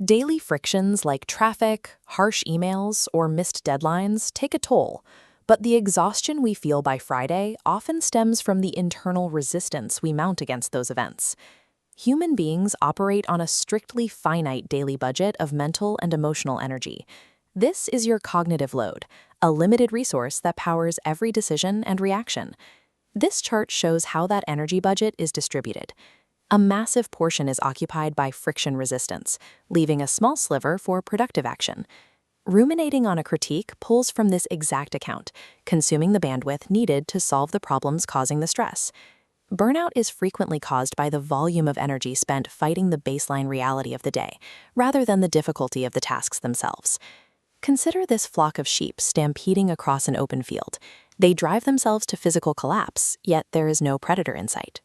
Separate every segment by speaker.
Speaker 1: Daily frictions like traffic, harsh emails, or missed deadlines take a toll, but the exhaustion we feel by Friday often stems from the internal resistance we mount against those events. Human beings operate on a strictly finite daily budget of mental and emotional energy. This is your cognitive load, a limited resource that powers every decision and reaction. This chart shows how that energy budget is distributed. A massive portion is occupied by friction resistance, leaving a small sliver for productive action. Ruminating on a critique pulls from this exact account, consuming the bandwidth needed to solve the problems causing the stress. Burnout is frequently caused by the volume of energy spent fighting the baseline reality of the day, rather than the difficulty of the tasks themselves. Consider this flock of sheep stampeding across an open field. They drive themselves to physical collapse, yet there is no predator in sight.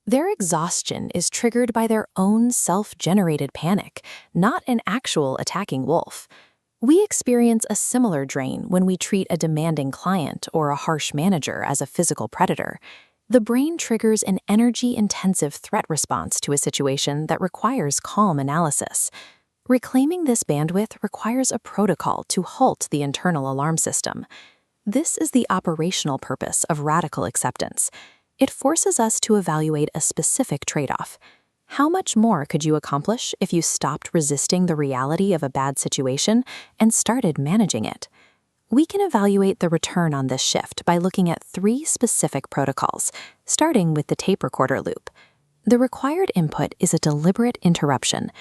Speaker 1: Their exhaustion is triggered by their own self-generated panic, not an actual attacking wolf. We experience a similar drain when we treat a demanding client or a harsh manager as a physical predator. The brain triggers an energy-intensive threat response to a situation that requires calm analysis. Reclaiming this bandwidth requires a protocol to halt the internal alarm system. This is the operational purpose of radical acceptance. It forces us to evaluate a specific trade-off. How much more could you accomplish if you stopped resisting the reality of a bad situation and started managing it? We can evaluate the return on this shift by looking at 3 specific protocols, starting with the tape recorder loop. The required input is a deliberate interruption.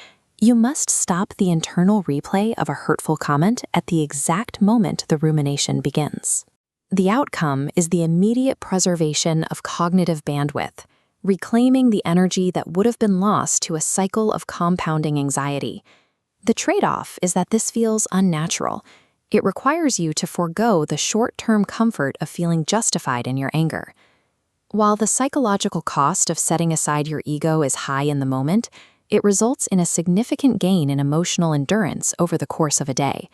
Speaker 1: You must stop the internal replay of a hurtful comment at the exact moment the rumination begins. The outcome is the immediate preservation of cognitive bandwidth, reclaiming the energy that would have been lost to a cycle of compounding anxiety. The trade-off is that this feels unnatural. It requires you to forego the short-term comfort of feeling justified in your anger. While the psychological cost of setting aside your ego is high in the moment, it results in a significant gain in emotional endurance over the course of a day.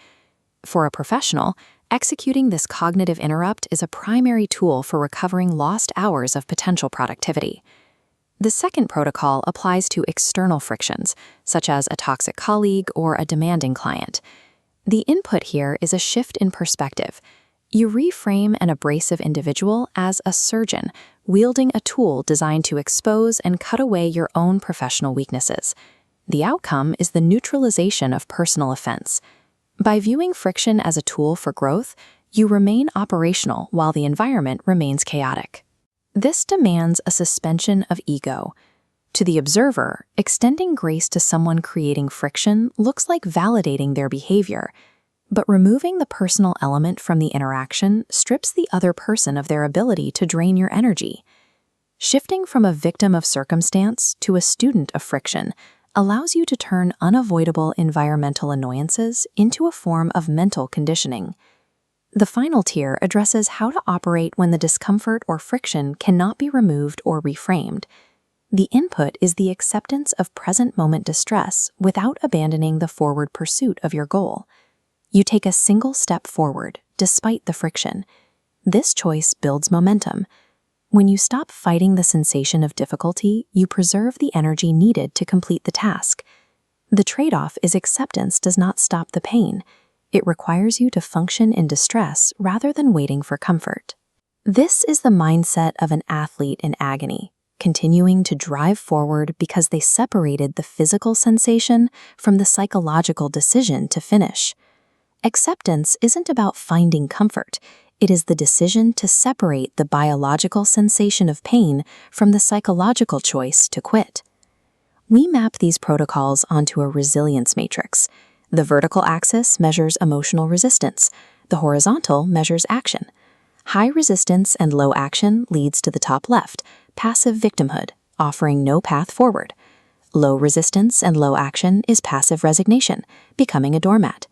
Speaker 1: For a professional, executing this cognitive interrupt is a primary tool for recovering lost hours of potential productivity. The second protocol applies to external frictions, such as a toxic colleague or a demanding client. The input here is a shift in perspective. You reframe an abrasive individual as a surgeon, wielding a tool designed to expose and cut away your own professional weaknesses. The outcome is the neutralization of personal offense. By viewing friction as a tool for growth, you remain operational while the environment remains chaotic. This demands a suspension of ego. To the observer, extending grace to someone creating friction looks like validating their behavior, but removing the personal element from the interaction strips the other person of their ability to drain your energy. Shifting from a victim of circumstance to a student of friction allows you to turn unavoidable environmental annoyances into a form of mental conditioning. The final tier addresses how to operate when the discomfort or friction cannot be removed or reframed. The input is the acceptance of present moment distress without abandoning the forward pursuit of your goal. You take a single step forward, despite the friction. This choice builds momentum. When you stop fighting the sensation of difficulty, you preserve the energy needed to complete the task. The trade-off is acceptance does not stop the pain. It requires you to function in distress rather than waiting for comfort. This is the mindset of an athlete in agony, continuing to drive forward because they separated the physical sensation from the psychological decision to finish. Acceptance isn't about finding comfort. It is the decision to separate the biological sensation of pain from the psychological choice to quit. We map these protocols onto a resilience matrix. The vertical axis measures emotional resistance. The horizontal measures action. High resistance and low action leads to the top left, passive victimhood, offering no path forward. Low resistance and low action is passive resignation, becoming a doormat.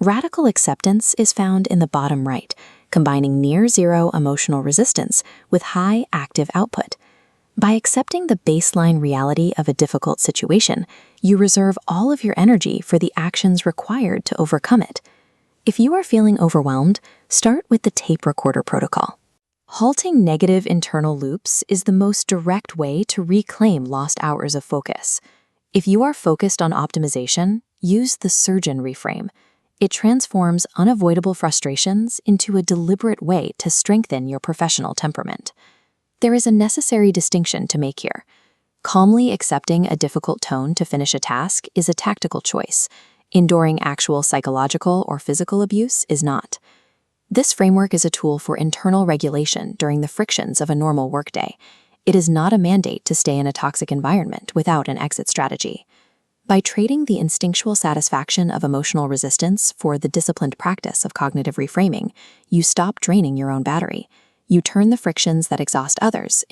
Speaker 1: Radical acceptance is found in the bottom right, combining near-zero emotional resistance with high active output. By accepting the baseline reality of a difficult situation, you reserve all of your energy for the actions required to overcome it. If you are feeling overwhelmed, start with the tape recorder protocol. Halting negative internal loops is the most direct way to reclaim lost hours of focus. If you are focused on optimization, Use the surgeon reframe. It transforms unavoidable frustrations into a deliberate way to strengthen your professional temperament. There is a necessary distinction to make here. Calmly accepting a difficult tone to finish a task is a tactical choice. Enduring actual psychological or physical abuse is not. This framework is a tool for internal regulation during the frictions of a normal workday. It is not a mandate to stay in a toxic environment without an exit strategy. By trading the instinctual satisfaction of emotional resistance for the disciplined practice of cognitive reframing, you stop draining your own battery. You turn the frictions that exhaust others